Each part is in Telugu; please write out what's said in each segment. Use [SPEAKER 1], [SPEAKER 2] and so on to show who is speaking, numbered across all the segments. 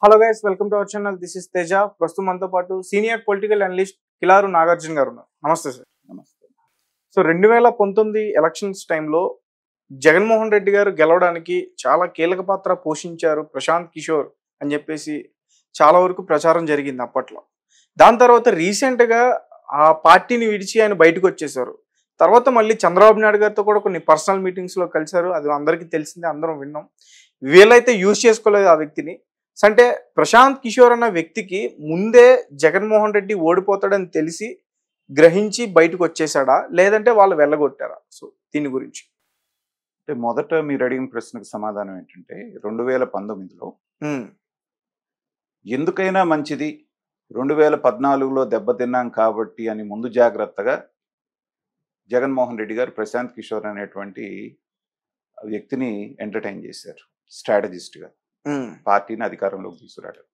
[SPEAKER 1] Hello guys, welcome to our channel. This is Teja. ప్రస్తుతం మనతో పాటు senior political analyst Kilaru Nagarjuna గారు ఉన్నారు. నమస్తే సార్.
[SPEAKER 2] నమస్తే.
[SPEAKER 1] సో 2019 ఎలక్షన్స్ టైంలో జగన్మోహన్ రెడ్డి గారు గెలవడానికి చాలా కీలక పాత్ర పోషించారు ప్రశాంత్ కిషోర్ అని చెప్పేసి చాలా వరకు ప్రచారం జరిగింది అప్పట్లో. దాని తర్వాత రీసెంట్గా ఆ పార్టీని విడిచి ఆయన బయటకు వచ్చేసారు. తర్వాత మళ్ళీ చంద్రబాబు నాయుడు గారితో కూడా కొన్ని పర్సనల్ మీటింగ్స్లో కలిశారు. అది అందరికీ తెలిసిందే, అందరం విన్నాం. వీళ్ళైతే యూజ్ చేసుకోలేదు ఆ వ్యక్తిని. అంటే ప్రశాంత్ కిషోర్ అన్న వ్యక్తికి ముందే జగన్మోహన్ రెడ్డి ఓడిపోతాడని తెలిసి గ్రహించి బయటకు వచ్చేసాడా, లేదంటే వాళ్ళు వెళ్ళగొట్టారా? సో దీని గురించి
[SPEAKER 2] అంటే మొదట మీరు అడిగిన ప్రశ్నకు సమాధానం ఏంటంటే 2019లో ఎందుకైనా మంచిది 2014లో దెబ్బతిన్నాం కాబట్టి అని ముందు జాగ్రత్తగా జగన్మోహన్ రెడ్డి గారు ప్రశాంత్ కిషోర్ అనేటువంటి వ్యక్తిని ఎంటర్టైన్ చేశారు స్ట్రాటజిస్ట్గా పార్టీని అధికారంలోకి తీసుకురావడానికి.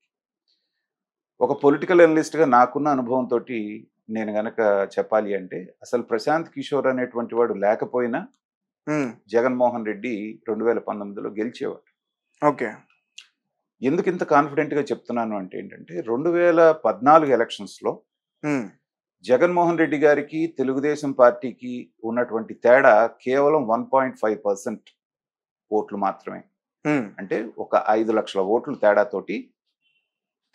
[SPEAKER 2] ఒక పొలిటికల్ అనలిస్ట్గా నాకున్న అనుభవంతో నేను గనక చెప్పాలి అంటే అసలు ప్రశాంత్ కిషోర్ అనేటువంటి వాడు లేకపోయినా జగన్మోహన్ రెడ్డి 2019లో గెలిచేవాడు.
[SPEAKER 1] ఓకే.
[SPEAKER 2] ఎందుకు ఇంత కాన్ఫిడెంట్గా చెప్తున్నాను అంటే ఏంటంటే 2014 ఎలక్షన్స్లో జగన్మోహన్ రెడ్డి గారికి తెలుగుదేశం పార్టీకి ఉన్నటువంటి తేడా కేవలం 1.5% ఓట్లు మాత్రమే. అంటే ఒక 5 లక్షల ఓట్లు తేడాతోటి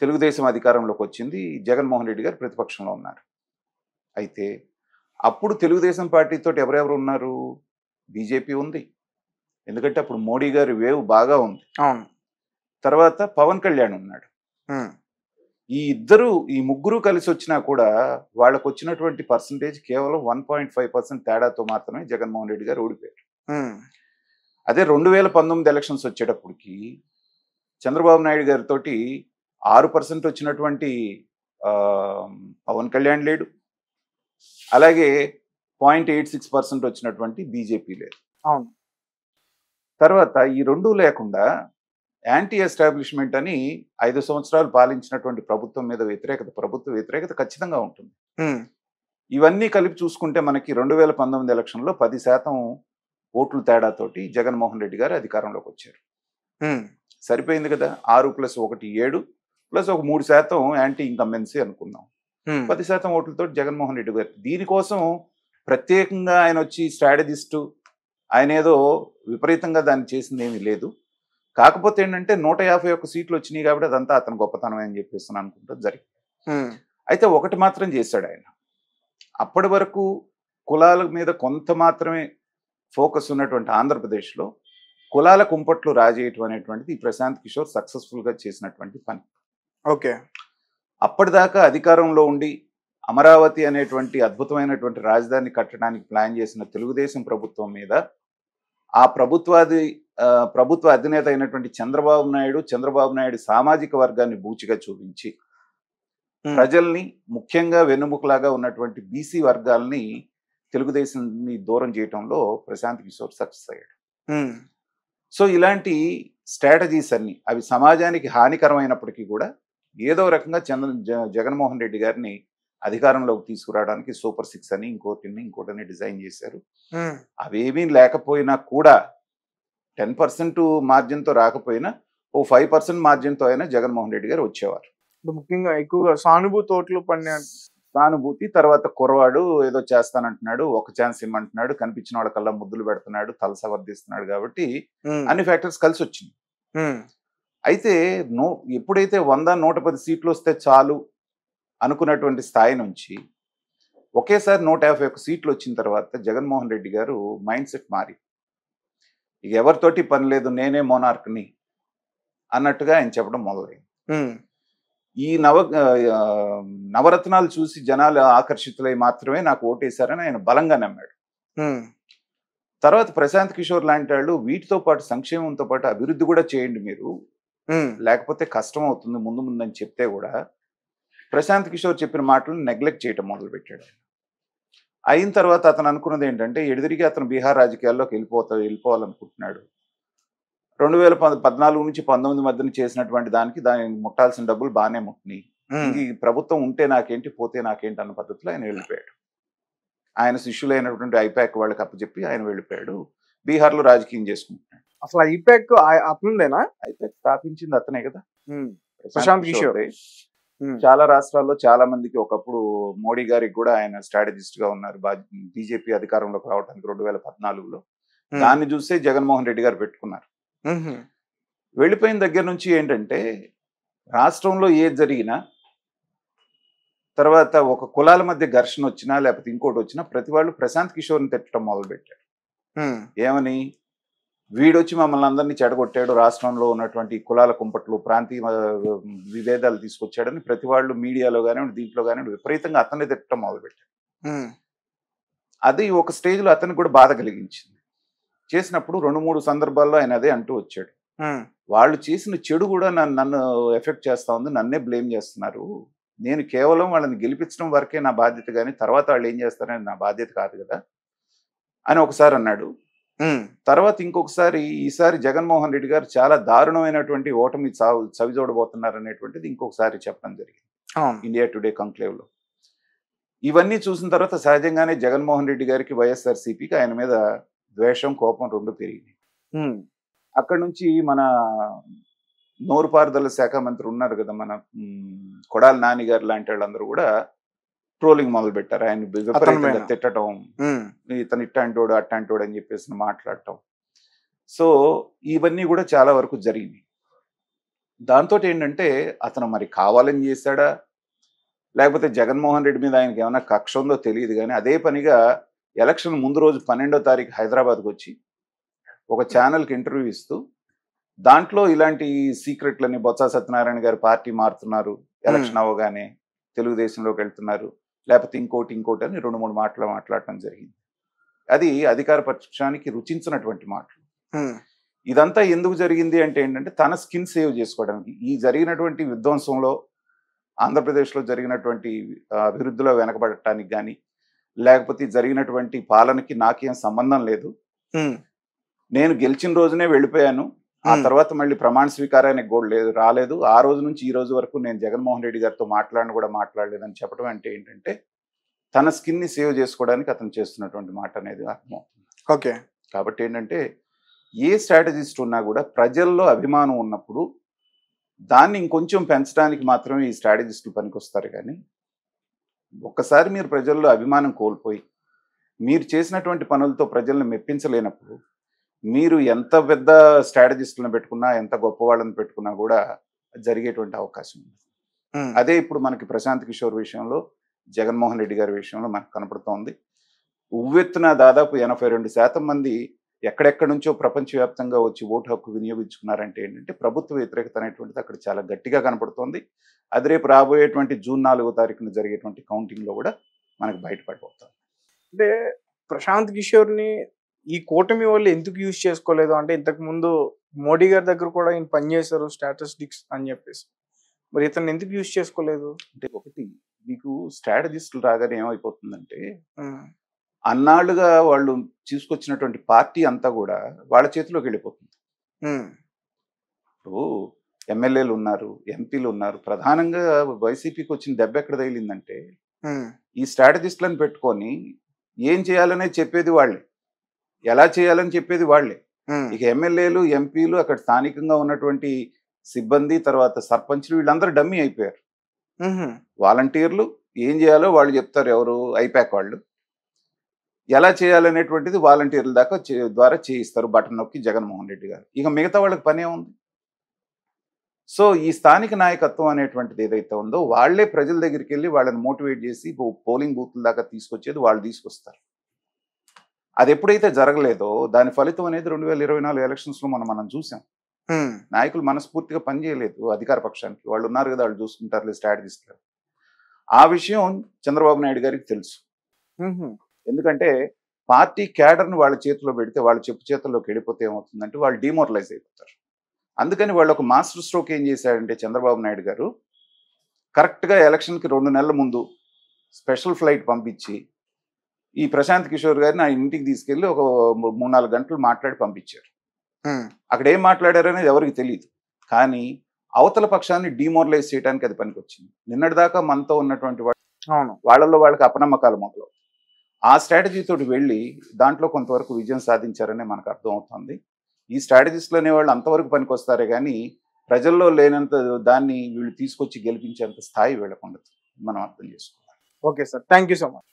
[SPEAKER 2] తెలుగుదేశం అధికారంలోకి వచ్చింది. జగన్మోహన్ రెడ్డి గారు ప్రతిపక్షంలో ఉన్నారు. అయితే అప్పుడు తెలుగుదేశం పార్టీతో ఎవరెవరు ఉన్నారు? బీజేపీ ఉంది, ఎందుకంటే అప్పుడు మోడీ గారి వేవ్ బాగా ఉంది.
[SPEAKER 1] అవును.
[SPEAKER 2] తర్వాత పవన్ కళ్యాణ్ ఉన్నాడు. ఈ ముగ్గురు కలిసి వచ్చినా కూడా వాళ్ళకు వచ్చినటువంటి పర్సంటేజ్ కేవలం 1.5% తేడాతో మాత్రమే జగన్మోహన్ రెడ్డి గారు ఓడిపోయారు. అదే 2019 ఎలక్షన్స్ వచ్చేటప్పటికి చంద్రబాబు నాయుడు గారితో 6% వచ్చినటువంటి పవన్ కళ్యాణ్ లేడు, అలాగే 0.86% వచ్చినటువంటి బీజేపీ లేదు.
[SPEAKER 1] అవును.
[SPEAKER 2] తర్వాత ఈ రెండు లేకుండా యాంటీ ఎస్టాబ్లిష్మెంట్ అని 5 సంవత్సరాలు పాలించినటువంటి ప్రభుత్వం మీద ప్రభుత్వ వ్యతిరేకత ఖచ్చితంగా ఉంటుంది. ఇవన్నీ కలిపి చూసుకుంటే మనకి 2019 ఎలక్షన్లో 10% ఓట్లు తేడాతోటి జగన్మోహన్ రెడ్డి గారు అధికారంలోకి వచ్చారు. సరిపోయింది కదా. 6 + 1 7 ప్లస్ ఒక 3% యాంటీ ఇన్కంబెన్సీ అనుకుందాం. 10% ఓట్లతో జగన్మోహన్ రెడ్డి గారు. దీనికోసం ప్రత్యేకంగా ఆయన వచ్చి స్ట్రాటజిస్టు, ఆయన ఏదో విపరీతంగా దాన్ని చేసింది ఏమీ లేదు. కాకపోతే ఏంటంటే 151 సీట్లు వచ్చినాయి కాబట్టి అదంతా అతను గొప్పతనం అని చెప్పేసి అనుకుంటూ జరిగింది. అయితే ఒకటి మాత్రం చేశాడు ఆయన. అప్పటి వరకు కులాల మీద కొంత మాత్రమే ఫోకస్ ఉన్నటువంటి ఆంధ్రప్రదేశ్లో కులాల కుంపట్లు రాజేయటం అనేటువంటిది ఈ ప్రశాంత్ కిషోర్ సక్సెస్ఫుల్గా చేసినటువంటి పని.
[SPEAKER 1] ఓకే. అప్పటిదాకా
[SPEAKER 2] అధికారంలో ఉండి అమరావతి అనేటువంటి అద్భుతమైనటువంటి రాజధాని కట్టడానికి ప్లాన్ చేసిన తెలుగుదేశం ప్రభుత్వం మీద ఆ ప్రభుత్వ అధినేత అయినటువంటి చంద్రబాబు నాయుడు సామాజిక వర్గాన్ని బూచిగా చూపించి ప్రజల్ని, ముఖ్యంగా వెన్నుముకలాగా ఉన్నటువంటి బీసీ వర్గాల్ని తెలుగుదేశాన్ని దూరం చేయటంలో ప్రశాంత్ కిషోర్ సక్సెస్ అయ్యాడు. సో ఇలాంటి స్ట్రాటజీస్ అన్ని అవి సమాజానికి హానికరమైనప్పటికీ కూడా ఏదో రకంగా జగన్మోహన్ రెడ్డి గారిని అధికారంలోకి తీసుకురావడానికి సూపర్ 6 అని ఇంకోటిని డిజైన్ చేశారు. అవేమీ లేకపోయినా కూడా 10% మార్జిన్తో రాకపోయినా ఓ 5% మార్జిన్తో అయినా జగన్మోహన్ రెడ్డి గారు వచ్చేవారు.
[SPEAKER 1] ముఖ్యంగా ఎక్కువగా సానుభూతి ఓట్లు పడిన
[SPEAKER 2] సానుభూతి. తర్వాత కుర్రవాడు ఏదో చేస్తానంటున్నాడు, ఒక ఛాన్స్ ఇమ్మంటున్నాడు, కనిపించిన వాళ్ళకల్లా ముద్దులు పెడుతున్నాడు, తల సవర్దిస్తున్నాడు కాబట్టి అన్ని ఫ్యాక్టర్స్ కలిసి వచ్చింది. అయితే ఎప్పుడైతే 100-110 సీట్లు వస్తే చాలు అనుకున్నటువంటి స్థాయి నుంచి ఒకేసారి 151 సీట్లు వచ్చిన తర్వాత జగన్మోహన్ రెడ్డి గారు మైండ్ సెట్ మారి ఇక ఎవరితోటి పని లేదు, నేనే మోనార్క్ని అన్నట్టుగా ఆయన చెప్పడం మొదలైంది. ఈ నవరత్నాలు చూసి జనాలు ఆకర్షితులై మాత్రమే నాకు ఓటేశారని ఆయన బలంగా నమ్మాడు. తర్వాత ప్రశాంత్ కిషోర్ లాంటి వాళ్ళు వీటితో పాటు సంక్షేమంతో పాటు అభివృద్ధి కూడా చేయండి మీరు, లేకపోతే కష్టం అవుతుంది ముందు అని చెప్తే కూడా ప్రశాంత్ కిషోర్ చెప్పిన మాటలను నెగ్లెక్ట్ చేయటం మొదలుపెట్టాడు. అయిన తర్వాత అతను అనుకున్నది ఏంటంటే ఎదురికి అతను బీహార్ రాజకీయాల్లోకి వెళ్ళిపోవాలనుకుంటున్నాడు. 2014 నుంచి 19 మధ్యన చేసినటువంటి దానికి ముట్టాల్సిన డబ్బులు బాగానే ముట్టినాయి. ఈ ప్రభుత్వం ఉంటే నాకేంటి, పోతే నాకేంటి అన్న పద్ధతిలో ఆయన వెళ్ళిపోయాడు. ఆయన శిష్యులైనటువంటి ఐపాక్ వాళ్ళకి అప్పచెప్పి ఆయన వెళ్ళిపోయాడు. బీహార్లో రాజకీయం చేసుకుంటున్నాడు.
[SPEAKER 1] అసలు ఐపాక్ అతనిదేనా?
[SPEAKER 2] ఐపాక్ స్థాపించింది అతనే కదా.
[SPEAKER 1] ప్రశాంత్ కిషోర్.
[SPEAKER 2] చాలా రాష్ట్రాల్లో చాలా మందికి ఒకప్పుడు మోడీ గారికి కూడా ఆయన స్ట్రాటజిస్ట్ గా ఉన్నారు బీజేపీ అధికారంలోకి రావడానికి 2014లో. దాన్ని చూసే జగన్మోహన్ రెడ్డి గారు పెట్టుకున్నారు. వెళ్ళిపోయిన దగ్గర నుంచి ఏంటంటే రాష్ట్రంలో ఏది జరిగినా తర్వాత ఒక కులాల మధ్య ఘర్షణ వచ్చినా లేకపోతే ఇంకోటి వచ్చినా ప్రతి వాళ్ళు ప్రశాంత్ కిషోర్ని తిట్టడం మొదలుపెట్టారు. ఏమని, వీడొచ్చి మమ్మల్ని అందరినీ చెడగొట్టాడు, రాష్ట్రంలో ఉన్నటువంటి కులాల కుంపట్లు ప్రాంతీయ విభేదాలు తీసుకొచ్చాడని ప్రతి వాళ్ళు మీడియాలో కానివ్వండి దీంట్లో కానివ్వండి విపరీతంగా అతన్ని తిట్టడం మొదలుపెట్టాడు. అది ఒక స్టేజ్లో అతనికి కూడా బాధ కలిగించింది. చేసినప్పుడు 2-3 సందర్భాల్లో ఆయన అదే అంటూ వచ్చాడు, వాళ్ళు చేసిన చెడు కూడా నన్ను ఎఫెక్ట్ చేస్తా ఉంది, నన్నే బ్లేమ్ చేస్తున్నారు, నేను కేవలం వాళ్ళని గెలిపించడం వరకే నా బాధ్యత, కానీ తర్వాత వాళ్ళు ఏం చేస్తారని నా బాధ్యత కాదు కదా అని ఒకసారి అన్నాడు. తర్వాత ఇంకొకసారి ఈసారి జగన్మోహన్ రెడ్డి గారు చాలా దారుణమైనటువంటి ఓటమి చవి చూడబోతున్నారు అనేటువంటిది ఇంకొకసారి చెప్పడం జరిగింది ఇండియా టుడే కంక్లేవ్ లో. ఇవన్నీ చూసిన తర్వాత సహజంగానే జగన్మోహన్ రెడ్డి గారికి వైఎస్ఆర్సీపీకి ఆయన మీద ద్వేషం కోపం రెండు పెరిగినాయి. అక్కడి నుంచి మన నోరుపారుదల శాఖ మంత్రి ఉన్నారు కదా మన కొడాలి నాని గారు లాంటి వాళ్ళందరూ కూడా ట్రోలింగ్ మొదలు పెట్టారు, ఆయన విపరీతంగా తిట్టడం, ఇతను ఇట్టంటోడు అట్టంటోడు అని చెప్పేసి మాట్లాడటం. సో ఇవన్నీ కూడా చాలా వరకు జరిగింది. దాంతో ఏంటంటే అతను మరి కావాలని చేశాడా లేకపోతే జగన్మోహన్ రెడ్డి మీద ఆయనకి ఏమైనా కక్ష ఉందో తెలియదు, కానీ అదే పనిగా ఎలక్షన్ ముందు రోజు 12వ తారీఖు హైదరాబాద్కి వచ్చి ఒక ఛానల్కి ఇంటర్వ్యూ ఇస్తూ దాంట్లో ఇలాంటి సీక్రెట్లని బొత్స సత్యనారాయణ గారు పార్టీ మారుతున్నారు, ఎలక్షన్ అవ్వగానే తెలుగుదేశంలోకి వెళ్తున్నారు, లేకపోతే ఇంకోటి అని 2-3 మాటలు మాట్లాడటం జరిగింది. అది అధికార పక్షానికి రుచించినటువంటి మాటలు. ఇదంతా ఎందుకు జరిగింది అంటే ఏంటంటే తన స్కిన్ సేవ్ చేసుకోవడానికి. ఈ జరిగినటువంటి విధ్వంసంలో ఆంధ్రప్రదేశ్లో జరిగినటువంటి అభివృద్ధిలో వెనకబడటానికి కానీ లేకపోతే జరిగినటువంటి పాలనకి నాకేం సంబంధం లేదు, నేను గెలిచిన రోజునే వెళ్ళిపోయాను, ఆ తర్వాత మళ్ళీ ప్రమాణ స్వీకారానికి కూడా రాలేదు, ఆ రోజు నుంచి ఈ రోజు వరకు నేను జగన్మోహన్ రెడ్డి గారితో మాట్లాడలేదని చెప్పడం అంటే ఏంటంటే తన స్కిన్ ని సేవ్ చేసుకోవడానికి అతను చేస్తున్నటువంటి మాట అనేది అర్థమవుతుంది.
[SPEAKER 1] ఓకే,
[SPEAKER 2] కాబట్టి ఏంటంటే ఏ స్ట్రాటజిస్ట్ ఉన్నా కూడా ప్రజల్లో అభిమానం ఉన్నప్పుడు దాన్ని ఇంకొంచెం పెంచడానికి మాత్రమే ఈ స్ట్రాటజిస్టులు పనికొస్తారు. కానీ ఒక్కసారి మీరు ప్రజల్లో అభిమానం కోల్పోయి మీరు చేసినటువంటి పనులతో ప్రజల్ని మెప్పించలేనప్పుడు మీరు ఎంత పెద్ద స్ట్రాటజిస్టులను పెట్టుకున్నా ఎంత గొప్ప వాళ్ళని పెట్టుకున్నా కూడా జరిగేటువంటి అవకాశం ఉంది. అదే ఇప్పుడు మనకి ప్రశాంత్ కిషోర్ విషయంలో జగన్మోహన్ రెడ్డి గారి విషయంలో మనకు కనపడుతోంది. ఉవ్వెత్తున దాదాపు 82% మంది ఎక్కడెక్కడి నుంచో ప్రపంచవ్యాప్తంగా వచ్చి ఓటు హక్కు వినియోగించుకున్నారంటే ఏంటంటే ప్రభుత్వ వ్యతిరేకత అనేటువంటిది అక్కడ చాలా గట్టిగా కనపడుతోంది. అది రేపు రాబోయేటువంటి జూన్ 4వ తారీఖున జరిగేటువంటి కౌంటింగ్ లో కూడా మనకు బయటపడిపోతుంది.
[SPEAKER 1] అంటే ప్రశాంత్ కిషోర్ ని ఈ కూటమి వాళ్ళు ఎందుకు యూజ్ చేసుకోలేదు అంటే ఇంతకు ముందు మోడీ గారి దగ్గర కూడా ఈయన పనిచేశారు స్టాటిస్టిక్స్ అని చెప్పేసి, మరి ఇతను ఎందుకు యూజ్ చేసుకోలేదు
[SPEAKER 2] అంటే ఒకటి మీకు స్ట్రాటజిస్టులు రాగానే ఏమైపోతుందంటే అన్నాళ్ళుగా వాళ్ళు తీసుకొచ్చినటువంటి పార్టీ అంతా కూడా వాళ్ళ చేతిలోకి వెళ్ళిపోతుంది. ఇప్పుడు ఎమ్మెల్యేలు ఉన్నారు, ఎంపీలు ఉన్నారు, ప్రధానంగా వైసీపీకి వచ్చిన దెబ్బ ఎక్కడ తగిలిందంటే ఈ స్ట్రాటజిస్టులను పెట్టుకొని ఏం చేయాలనే చెప్పేది వాళ్ళే, ఎలా చేయాలని చెప్పేది వాళ్ళే. ఇక ఎమ్మెల్యేలు ఎంపీలు అక్కడ స్థానికంగా ఉన్నటువంటి సిబ్బంది తర్వాత సర్పంచ్లు వీళ్ళందరూ డమ్మీ అయిపోయారు. వాలంటీర్లు ఏం చేయాలో వాళ్ళు చెప్తారు, ఎవరు ఐపాక్ వాళ్ళు ఎలా చేయాలనేటువంటిది వాలంటీర్ల దాకా ద్వారా చేయిస్తారు బటన్ నొక్కి జగన్మోహన్ రెడ్డి గారు. ఇక మిగతా వాళ్ళకి పనే ఉంది. సో ఈ స్థానిక నాయకత్వం అనేటువంటిది ఏదైతే ఉందో వాళ్లే ప్రజల దగ్గరికి వెళ్ళి వాళ్ళని మోటివేట్ చేసి పోలింగ్ బూత్ల దాకా తీసుకొచ్చేది వాళ్ళు తీసుకొస్తారు. అది ఎప్పుడైతే జరగలేదో దాని ఫలితం అనేది 2024 ఎలక్షన్స్ లో మనం చూసాం. నాయకులు మనస్ఫూర్తిగా పనిచేయలేదు అధికార పక్షానికి, వాళ్ళు ఉన్నారు కదా వాళ్ళు చూసుకుంటారు స్ట్రాటజిస్టులు. ఆ విషయం చంద్రబాబు నాయుడు గారికి తెలుసు. ఎందుకంటే పార్టీ క్యాడర్ను వాళ్ళ చేతిలో పెడితే వాళ్ళ చెప్పు చేతుల్లోకి వెళ్ళిపోతే ఏమవుతుందంటే వాళ్ళు డిమోరలైజ్ అయిపోతారు. అందుకని వాళ్ళు ఒక మాస్టర్ స్ట్రోక్ ఏం చేశాడంటే చంద్రబాబు నాయుడు గారు కరెక్ట్గా ఎలక్షన్కి 2 నెలల ముందు స్పెషల్ ఫ్లైట్ పంపించి ఈ ప్రశాంత్ కిషోర్ గారిని ఆయన ఇంటికి తీసుకెళ్లి ఒక 3-4 గంటలు మాట్లాడి పంపించారు. అక్కడ ఏం మాట్లాడారు అనేది ఎవరికి తెలియదు, కానీ అవతల పక్షాన్ని డిమోరలైజ్ చేయడానికి అది పనికొచ్చింది. నిన్నటిదాకా మనతో ఉన్నటువంటి వాళ్ళల్లో వాళ్ళకి అపనమ్మకాలు మొదలు ఆ స్ట్రాటజీ తోటి వెళ్ళి దాంట్లో కొంతవరకు విజయం సాధించారనే మనకు అర్థమవుతుంది. ఈ స్ట్రాటజిస్టులు అనేవాళ్ళు అంతవరకు పనికొస్తారే కానీ ప్రజల్లో లేనంత దాన్ని వీళ్ళు తీసుకొచ్చి గెలిపించేంత స్థాయి వీళ్ళకు ఉండదు. మనం అర్థం చేసుకోవాలి.
[SPEAKER 1] Okay sir, thank you so much.